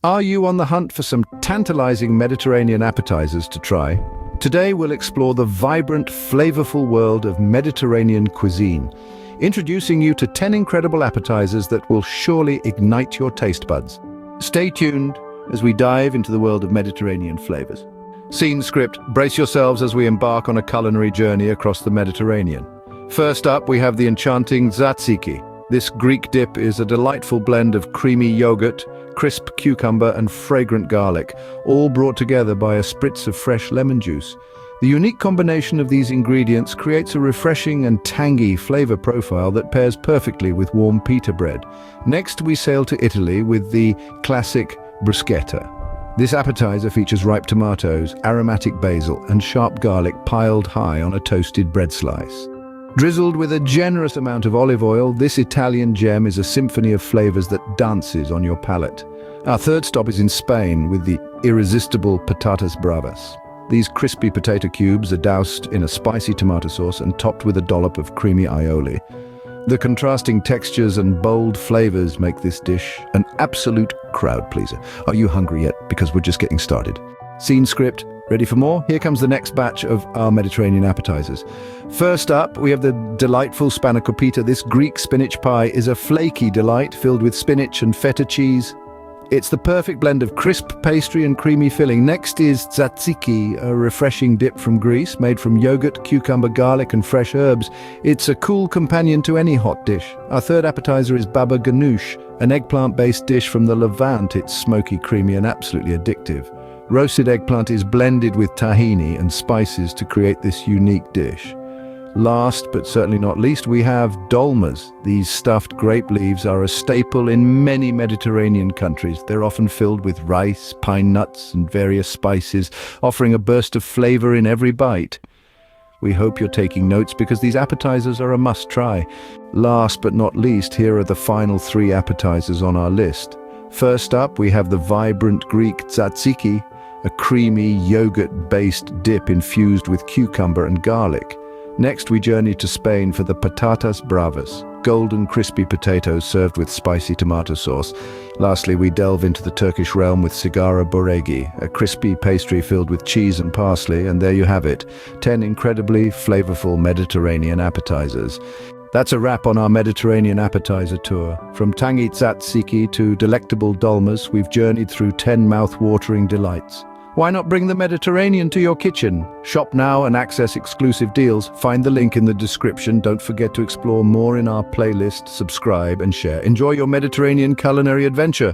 Are you on the hunt for some tantalizing Mediterranean appetizers to try? Today we'll explore the vibrant, flavorful world of Mediterranean cuisine, introducing you to 10 incredible appetizers that will surely ignite your taste buds. Stay tuned as we dive into the world of Mediterranean flavors. Scene script, brace yourselves as we embark on a culinary journey across the Mediterranean. First up, we have the enchanting tzatziki. This Greek dip is a delightful blend of creamy yogurt, crisp cucumber and fragrant garlic, all brought together by a spritz of fresh lemon juice. The unique combination of these ingredients creates a refreshing and tangy flavor profile that pairs perfectly with warm pita bread. Next, we sail to Italy with the classic bruschetta. This appetizer features ripe tomatoes, aromatic basil, and sharp garlic piled high on a toasted bread slice. Drizzled with a generous amount of olive oil, this Italian gem is a symphony of flavors that dances on your palate. Our third stop is in Spain with the irresistible patatas bravas. These crispy potato cubes are doused in a spicy tomato sauce and topped with a dollop of creamy aioli. The contrasting textures and bold flavors make this dish an absolute crowd pleaser. Are you hungry yet? Because we're just getting started. Scene script, ready for more? Here comes the next batch of our Mediterranean appetizers. First up, we have the delightful spanakopita. This Greek spinach pie is a flaky delight filled with spinach and feta cheese. It's the perfect blend of crisp pastry and creamy filling. Next is tzatziki, a refreshing dip from Greece, made from yogurt, cucumber, garlic, and fresh herbs. It's a cool companion to any hot dish. Our third appetizer is baba ganoush, an eggplant-based dish from the Levant. It's smoky, creamy, and absolutely addictive. Roasted eggplant is blended with tahini and spices to create this unique dish. Last, but certainly not least, we have dolmas. These stuffed grape leaves are a staple in many Mediterranean countries. They're often filled with rice, pine nuts, and various spices, offering a burst of flavor in every bite. We hope you're taking notes because these appetizers are a must-try. Last but not least, here are the final 3 appetizers on our list. First up, we have the vibrant Greek tzatziki, a creamy yogurt-based dip infused with cucumber and garlic. Next, we journey to Spain for the patatas bravas, golden crispy potatoes served with spicy tomato sauce. Lastly, we delve into the Turkish realm with sigara boregi, a crispy pastry filled with cheese and parsley, and there you have it, 10 incredibly flavorful Mediterranean appetizers. That's a wrap on our Mediterranean appetizer tour. From tangy tzatziki to delectable dolmas, we've journeyed through 10 mouth-watering delights. Why not bring the Mediterranean to your kitchen? Shop now and access exclusive deals. Find the link in the description. Don't forget to explore more in our playlist, subscribe and share. Enjoy your Mediterranean culinary adventure.